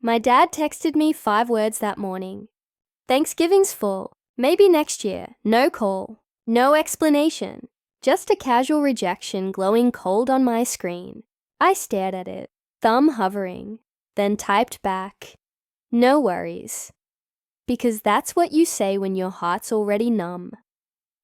My dad texted me 5 words that morning. Thanksgiving's full. Maybe next year. No call. No explanation. Just a casual rejection glowing cold on my screen. I stared at it, thumb hovering, then typed back, "No worries." Because that's what you say when your heart's already numb.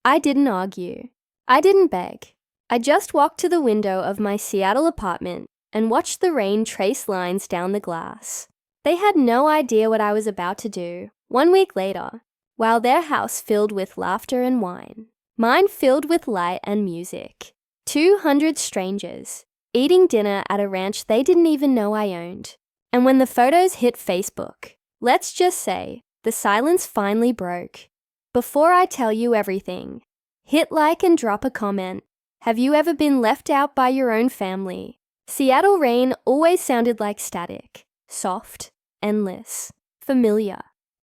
I didn't argue. I didn't beg. I just walked to the window of my Seattle apartment and watched the rain trace lines down the glass. They had no idea what I was about to do. 1 week later, while their house filled with laughter and wine, mine filled with light and music. 200 strangers eating dinner at a ranch they didn't even know I owned. And when the photos hit Facebook, let's just say, the silence finally broke. Before I tell you everything, hit like and drop a comment. Have you ever been left out by your own family? Seattle rain always sounded like static, soft, endless, familiar.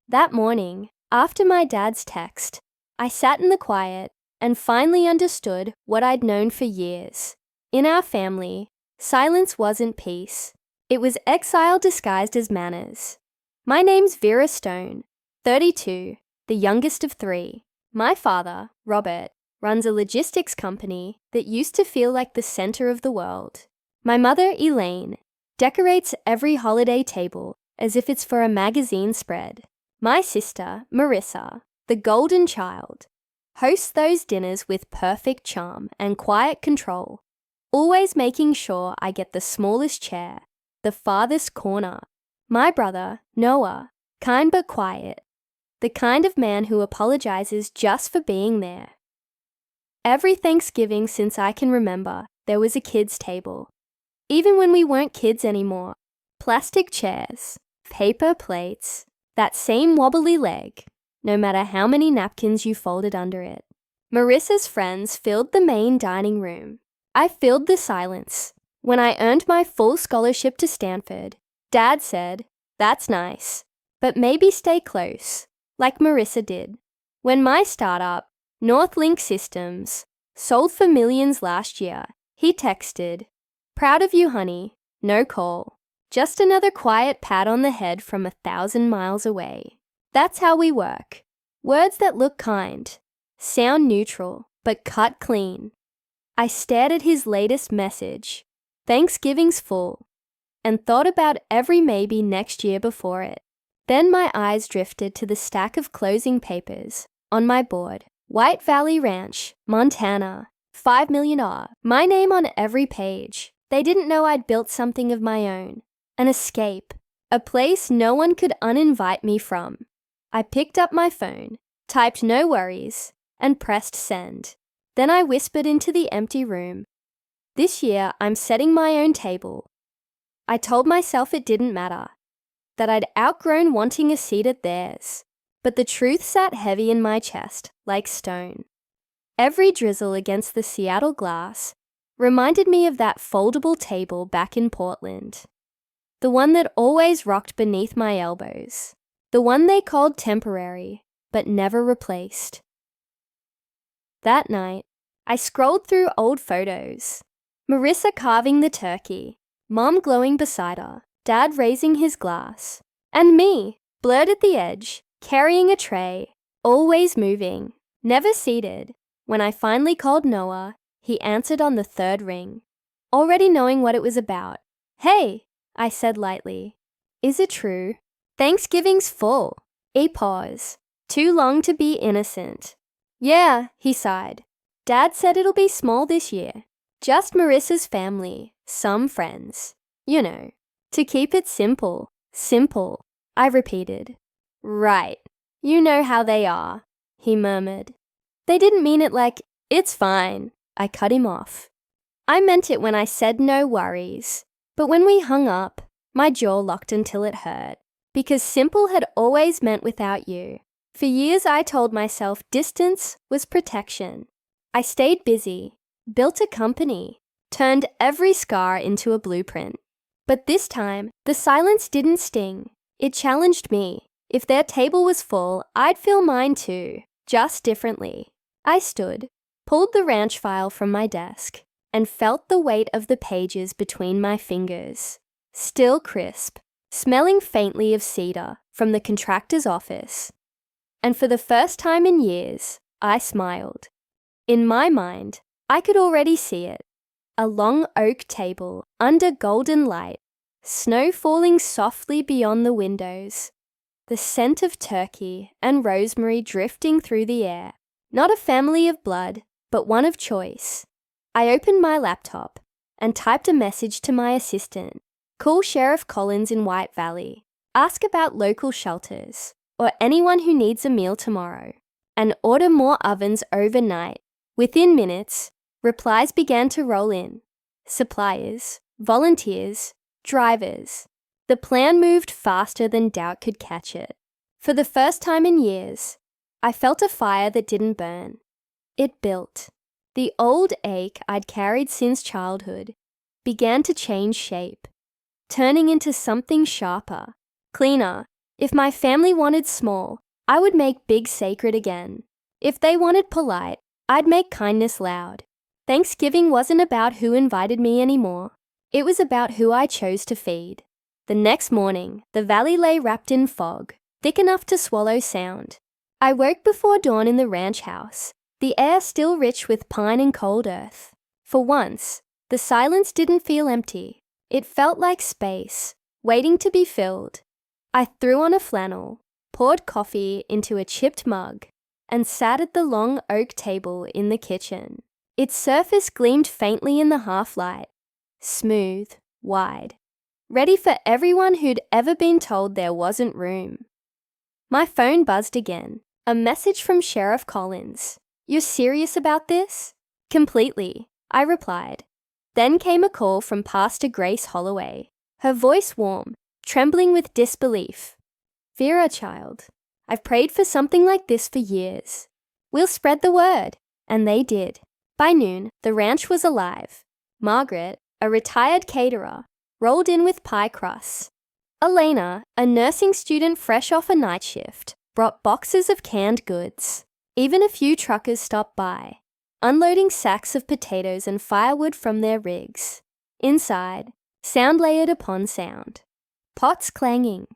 That morning, after my dad's text, I sat in the quiet and finally understood what I'd known for years. In our family, silence wasn't peace. It was exile disguised as manners. My name's Vera Stone, 32, the youngest of 3. My father, Robert, runs a logistics company that used to feel like the center of the world. My mother, Elaine, decorates every holiday table as if it's for a magazine spread. My sister, Marissa, the golden child, hosts those dinners with perfect charm and quiet control, always making sure I get the smallest chair, the farthest corner. My brother, Noah, kind but quiet, the kind of man who apologizes just for being there. Every Thanksgiving since I can remember, there was a kids' table. Even when we weren't kids anymore, plastic chairs, paper plates, that same wobbly leg, no matter how many napkins you folded under it. Marissa's friends filled the main dining room. I filled the silence. When I earned my full scholarship to Stanford, Dad said, "That's nice, but maybe stay close," like Marissa did. When my startup, Northlink Systems, sold for millions last year, he texted, "Proud of you, honey. No call. Just another quiet pat on the head from 1,000 miles away." That's how we work. Words that look kind, sound neutral, but cut clean. I stared at his latest message, "Thanksgiving's full," and thought about every maybe next year before it. Then my eyes drifted to the stack of closing papers on my board. White Valley Ranch, Montana, $5 million. My name on every page. They didn't know I'd built something of my own. An escape. A place no one could uninvite me from. I picked up my phone, typed "no worries," and pressed send. Then I whispered into the empty room, "This year I'm setting my own table." I told myself it didn't matter, that I'd outgrown wanting a seat at theirs. But the truth sat heavy in my chest, like stone. Every drizzle against the Seattle glass reminded me of that foldable table back in Portland. The one that always rocked beneath my elbows. The one they called temporary, but never replaced. That night, I scrolled through old photos. Marissa carving the turkey, Mom glowing beside her, Dad raising his glass, and me, blurred at the edge, carrying a tray, always moving, never seated. When I finally called Noah, he answered on the 3rd ring, already knowing what it was about. "Hey," I said lightly. "Is it true? Thanksgiving's full." A pause. Too long to be innocent. "Yeah," he sighed. "Dad said it'll be small this year. Just Marissa's family, some friends. You know, to keep it simple." "Simple," I repeated. "Right. You know how they are," he murmured. "They didn't mean it like, it's fine." I cut him off. I meant it when I said "no worries." But when we hung up, my jaw locked until it hurt. Because simple had always meant without you. For years I told myself distance was protection. I stayed busy, built a company, turned every scar into a blueprint. But this time, the silence didn't sting. It challenged me. If their table was full, I'd fill mine too, just differently. I stood, pulled the ranch file from my desk, and felt the weight of the pages between my fingers. Still crisp, smelling faintly of cedar from the contractor's office. And for the first time in years, I smiled. In my mind, I could already see it. A long oak table under golden light, snow falling softly beyond the windows, the scent of turkey and rosemary drifting through the air. Not a family of blood, but one of choice. I opened my laptop and typed a message to my assistant. Call Sheriff Collins in White Valley. Ask about local shelters or anyone who needs a meal tomorrow. And order more ovens overnight. Within minutes, replies began to roll in. Suppliers, volunteers, drivers. The plan moved faster than doubt could catch it. For the first time in years, I felt a fire that didn't burn. It built. The old ache I'd carried since childhood began to change shape, turning into something sharper, cleaner. If my family wanted small, I would make big sacred again. If they wanted polite, I'd make kindness loud. Thanksgiving wasn't about who invited me anymore. It was about who I chose to feed. The next morning, the valley lay wrapped in fog, thick enough to swallow sound. I woke before dawn in the ranch house, the air still rich with pine and cold earth. For once, the silence didn't feel empty. It felt like space, waiting to be filled. I threw on a flannel, poured coffee into a chipped mug, and sat at the long oak table in the kitchen. Its surface gleamed faintly in the half-light, smooth, wide, ready for everyone who'd ever been told there wasn't room. My phone buzzed again. A message from Sheriff Collins. "You're serious about this?" "Completely," I replied. Then came a call from Pastor Grace Holloway, her voice warm, trembling with disbelief. "Vera, child, I've prayed for something like this for years. We'll spread the word." And they did. By noon, the ranch was alive. Margaret, a retired caterer, rolled in with pie crusts. Elena, a nursing student fresh off a night shift, brought boxes of canned goods. Even a few truckers stopped by, unloading sacks of potatoes and firewood from their rigs. Inside, sound layered upon sound. Pots clanging,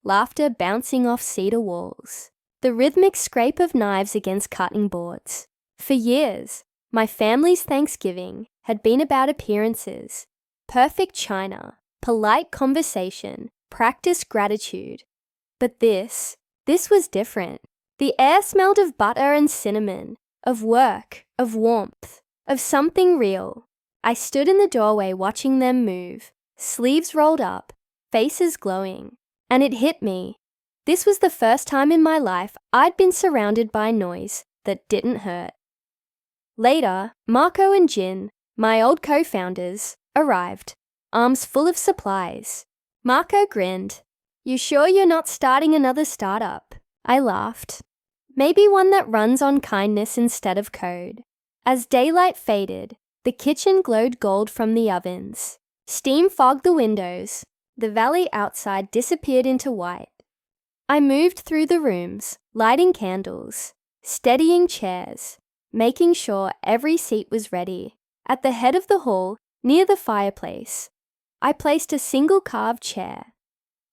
laughter bouncing off cedar walls, the rhythmic scrape of knives against cutting boards. For years, my family's Thanksgiving had been about appearances, perfect china, polite conversation, practiced gratitude. But this was different. The air smelled of butter and cinnamon, of work, of warmth, of something real. I stood in the doorway watching them move, sleeves rolled up, faces glowing, and it hit me. This was the first time in my life I'd been surrounded by noise that didn't hurt. Later, Marco and Jin, my old co-founders, arrived, arms full of supplies. Marco grinned. "You sure you're not starting another startup?" I laughed. "Maybe one that runs on kindness instead of code." As daylight faded, the kitchen glowed gold from the ovens. Steam fogged the windows. The valley outside disappeared into white. I moved through the rooms, lighting candles, steadying chairs, making sure every seat was ready. At the head of the hall, near the fireplace, I placed a single carved chair.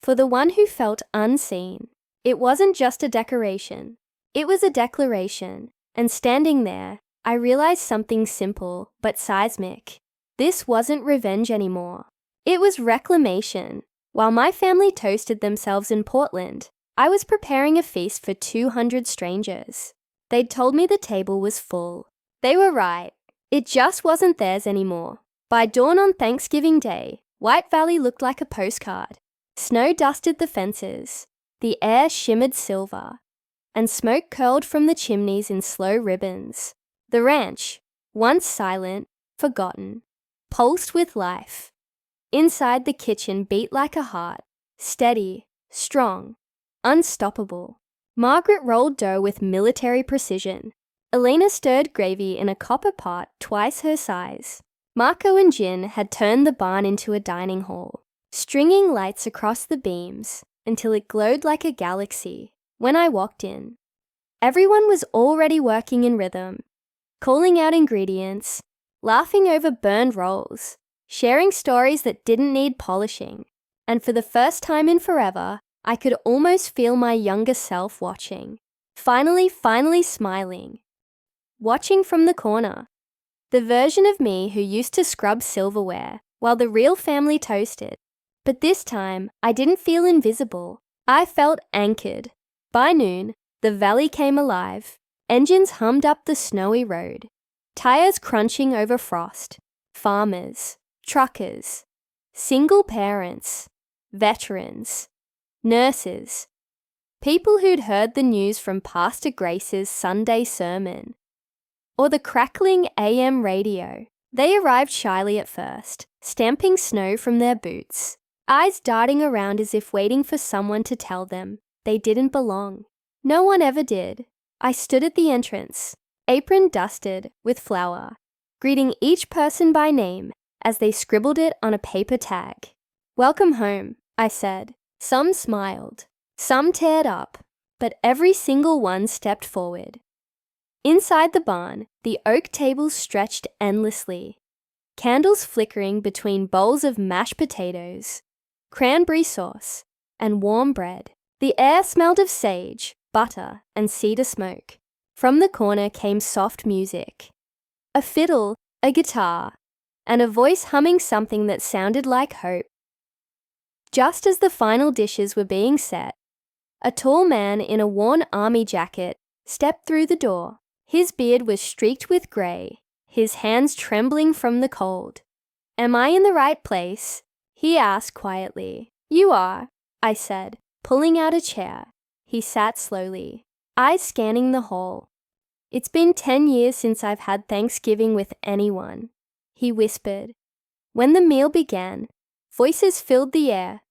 For the one who felt unseen, it wasn't just a decoration. It was a declaration, and standing there, I realized something simple but seismic. This wasn't revenge anymore. It was reclamation. While my family toasted themselves in Portland, I was preparing a feast for 200 strangers. They'd told me the table was full. They were right. It just wasn't theirs anymore. By dawn on Thanksgiving Day, White Valley looked like a postcard. Snow dusted the fences. The air shimmered silver, and smoke curled from the chimneys in slow ribbons. The ranch, once silent, forgotten, pulsed with life. Inside, the kitchen beat like a heart, steady, strong, unstoppable. Margaret rolled dough with military precision. Elena stirred gravy in a copper pot twice her size. Marco and Jin had turned the barn into a dining hall, stringing lights across the beams until it glowed like a galaxy. When I walked in, everyone was already working in rhythm, calling out ingredients, laughing over burned rolls, sharing stories that didn't need polishing. and for the first time in forever, I could almost feel my younger self watching. Finally smiling. Watching from the corner. The version of me who used to scrub silverware while the real family toasted. But this time, I didn't feel invisible. I felt anchored. By noon, the valley came alive. Engines hummed up the snowy road. Tires crunching over frost. Farmers, truckers, single parents, veterans, nurses, people who'd heard the news from Pastor Grace's Sunday sermon, or the crackling AM radio. They arrived shyly at first, stamping snow from their boots, eyes darting around as if waiting for someone to tell them they didn't belong. No one ever did. I stood at the entrance, apron dusted with flour, greeting each person by name as they scribbled it on a paper tag. "Welcome home," I said. Some smiled, some teared up, but every single one stepped forward. Inside the barn, the oak tables stretched endlessly, candles flickering between bowls of mashed potatoes, cranberry sauce, and warm bread. The air smelled of sage, butter, and cedar smoke. From the corner came soft music. A fiddle, a guitar, and a voice humming something that sounded like hope. Just as the final dishes were being set, a tall man in a worn army jacket stepped through the door. His beard was streaked with grey, his hands trembling from the cold. "Am I in the right place?" he asked quietly. "You are," I said, pulling out a chair. He sat slowly, eyes scanning the hall. "It's been 10 years since I've had Thanksgiving with anyone," he whispered. When the meal began, voices filled the air,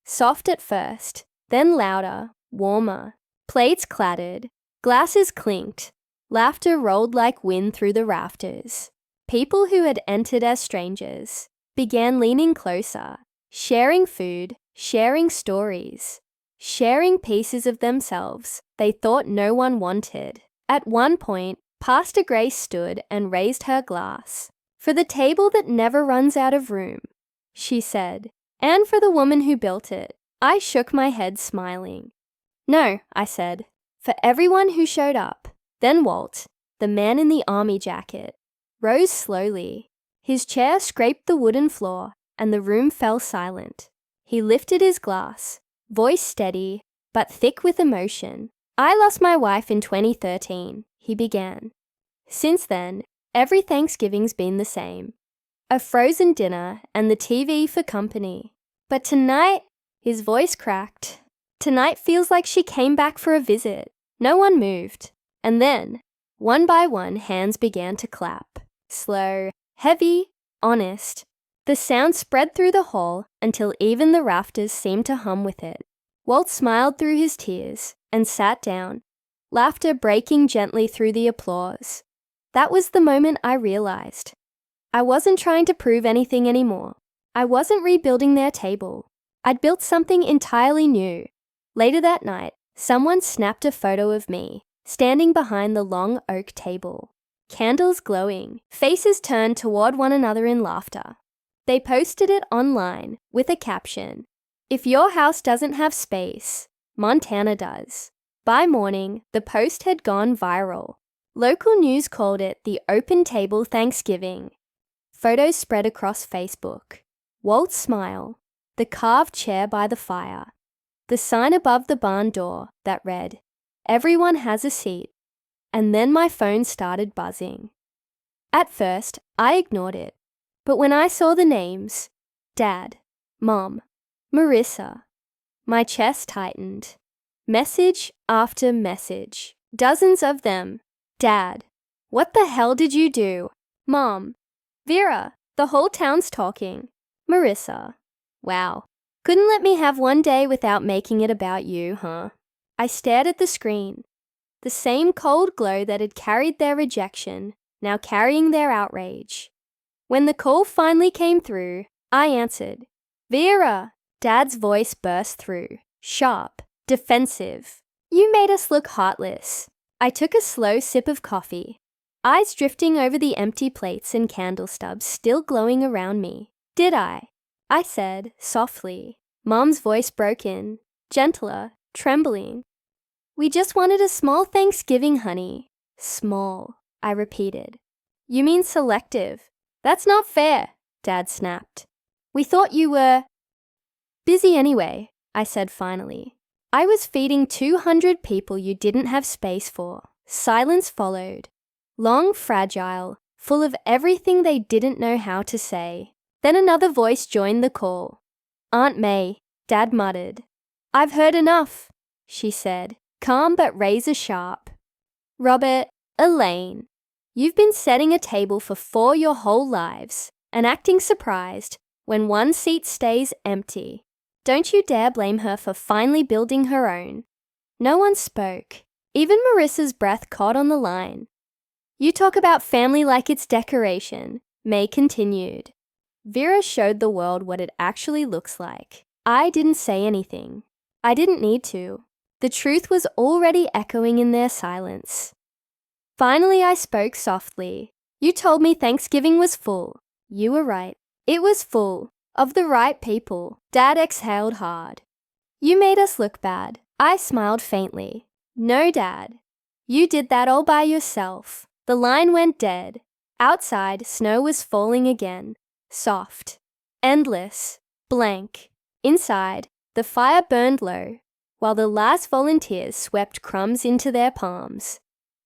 soft at first, then louder, warmer. Plates clattered, glasses clinked, laughter rolled like wind through the rafters. People who had entered as strangers began leaning closer, sharing food, sharing stories, sharing pieces of themselves they thought no one wanted. At one point, Pastor Grace stood and raised her glass. "For the table that never runs out of room," she said, "and for the woman who built it." I shook my head, smiling. "No," I said, "for everyone who showed up." Then Walt, the man in the army jacket, rose slowly. His chair scraped the wooden floor, and the room fell silent. He lifted his glass, voice steady, but thick with emotion. "I lost my wife in 2013, he began. "Since then, every Thanksgiving's been the same. A frozen dinner and the TV for company. But tonight," his voice cracked, "tonight feels like she came back for a visit." No one moved. And then, one by one, hands began to clap. Slow, heavy, honest. The sound spread through the hall until even the rafters seemed to hum with it. Walt smiled through his tears and sat down, laughter breaking gently through the applause. That was the moment I realized. I wasn't trying to prove anything anymore. I wasn't rebuilding their table. I'd built something entirely new. Later that night, someone snapped a photo of me, standing behind the long oak table. Candles glowing, faces turned toward one another in laughter. They posted it online with a caption, "If your house doesn't have space, Montana does." By morning, the post had gone viral. Local news called it the Open Table Thanksgiving. Photos spread across Facebook. Walt's smile, the carved chair by the fire, the sign above the barn door that read, "Everyone has a seat." And then my phone started buzzing. At first, I ignored it. But when I saw the names, Dad, Mom, Marissa, my chest tightened. Message after message. Dozens of them. "Dad, what the hell did you do?" "Mom, Vera, the whole town's talking." "Marissa, wow. Couldn't let me have one day without making it about you, huh?" I stared at the screen. The same cold glow that had carried their rejection, now carrying their outrage. When the call finally came through, I answered. "Vera!" Dad's voice burst through, sharp, defensive. "You made us look heartless." I took a slow sip of coffee, eyes drifting over the empty plates and candle stubs still glowing around me. "Did I?" I said, softly. Mom's voice broke in, gentler, trembling. We just wanted a small Thanksgiving, honey. Small, I repeated. You mean selective. That's not fair, Dad snapped. We thought you were busy anyway, I said finally. I was feeding 200 people you didn't have space for. Silence followed. Long, fragile, full of everything they didn't know how to say. Then another voice joined the call. Aunt May, Dad muttered. I've heard enough, she said, calm but razor sharp. Robert, Elaine, you've been setting a table for 4 your whole lives and acting surprised when one seat stays empty. Don't you dare blame her for finally building her own. No one spoke. Even Marissa's breath caught on the line. You talk about family like it's decoration, May continued. Vera showed the world what it actually looks like. I didn't say anything. I didn't need to. The truth was already echoing in their silence. Finally, I spoke softly. You told me Thanksgiving was full. You were right. It was full. Of the right people. Dad exhaled hard. You made us look bad. I smiled faintly. No, Dad. You did that all by yourself. The line went dead. Outside, snow was falling again. Soft. Endless. Blank. Inside, the fire burned low, while the last volunteers swept crumbs into their palms,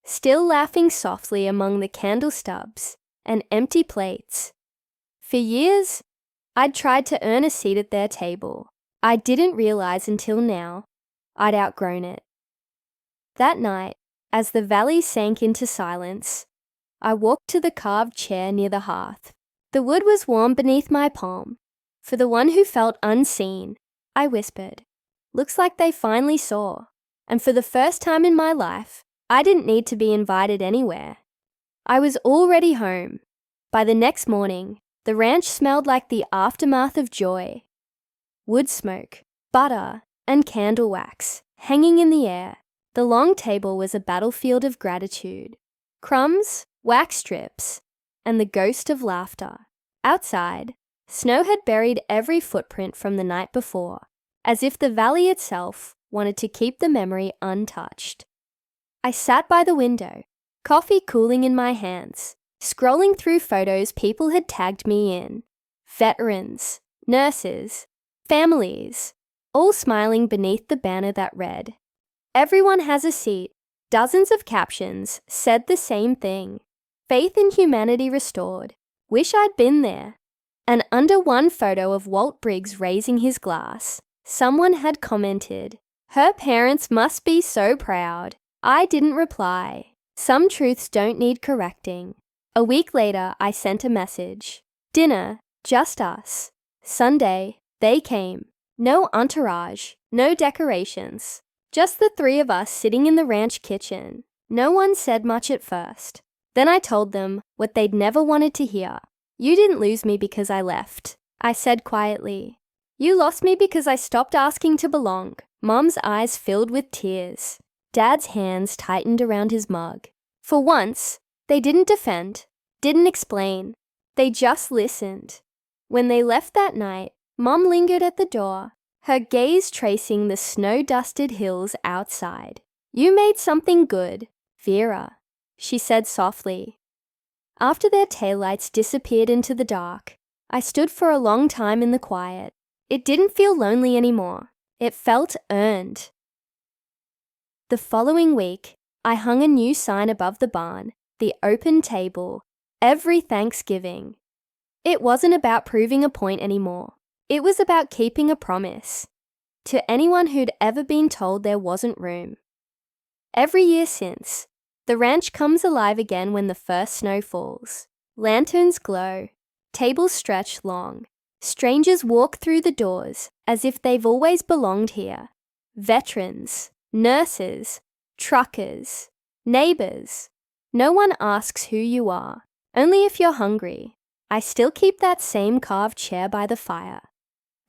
still laughing softly among the candle stubs and empty plates. For years, I'd tried to earn a seat at their table. I didn't realize until now I'd outgrown it. That night, as the valley sank into silence, I walked to the carved chair near the hearth. The wood was warm beneath my palm. For the one who felt unseen, I whispered, looks like they finally saw. And for the first time in my life, I didn't need to be invited anywhere. I was already home. By the next morning, the ranch smelled like the aftermath of joy. Wood smoke, butter, and candle wax hanging in the air. The long table was a battlefield of gratitude. Crumbs, wax strips, and the ghost of laughter. Outside, snow had buried every footprint from the night before, as if the valley itself wanted to keep the memory untouched. I sat by the window, coffee cooling in my hands, scrolling through photos people had tagged me in. Veterans, nurses, families, all smiling beneath the banner that read, "Everyone has a seat." Dozens of captions said the same thing. Faith in humanity restored. Wish I'd been there. And under one photo of Walt Briggs raising his glass, someone had commented, "Her parents must be so proud." I didn't reply. Some truths don't need correcting. A week later, I sent a message. Dinner, just us. Sunday, they came. No entourage, no decorations. Just the 3 of us sitting in the ranch kitchen. No one said much at first. Then I told them what they'd never wanted to hear. You didn't lose me because I left, I said quietly. You lost me because I stopped asking to belong. Mom's eyes filled with tears. Dad's hands tightened around his mug. For once, they didn't defend, didn't explain. They just listened. When they left that night, Mom lingered at the door, her gaze tracing the snow-dusted hills outside. You made something good, Vera, she said softly. After their taillights disappeared into the dark, I stood for a long time in the quiet. It didn't feel lonely anymore. It felt earned. The following week, I hung a new sign above the barn, the open table, every Thanksgiving. It wasn't about proving a point anymore. It was about keeping a promise to anyone who'd ever been told there wasn't room. Every year since, the ranch comes alive again when the first snow falls. Lanterns glow, tables stretch long. Strangers walk through the doors as if they've always belonged here. Veterans, nurses, truckers, neighbors. No one asks who you are, only if you're hungry. I still keep that same carved chair by the fire.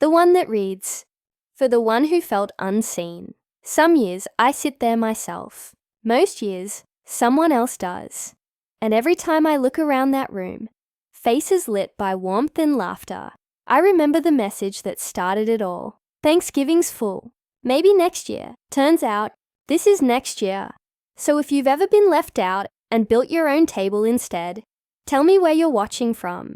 The one that reads, "For the one who felt unseen." Some years I sit there myself. Most years, someone else does. And every time I look around that room, faces lit by warmth and laughter, I remember the message that started it all. Thanksgiving's full. Maybe next year. Turns out, this is next year. So if you've ever been left out and built your own table instead, tell me where you're watching from.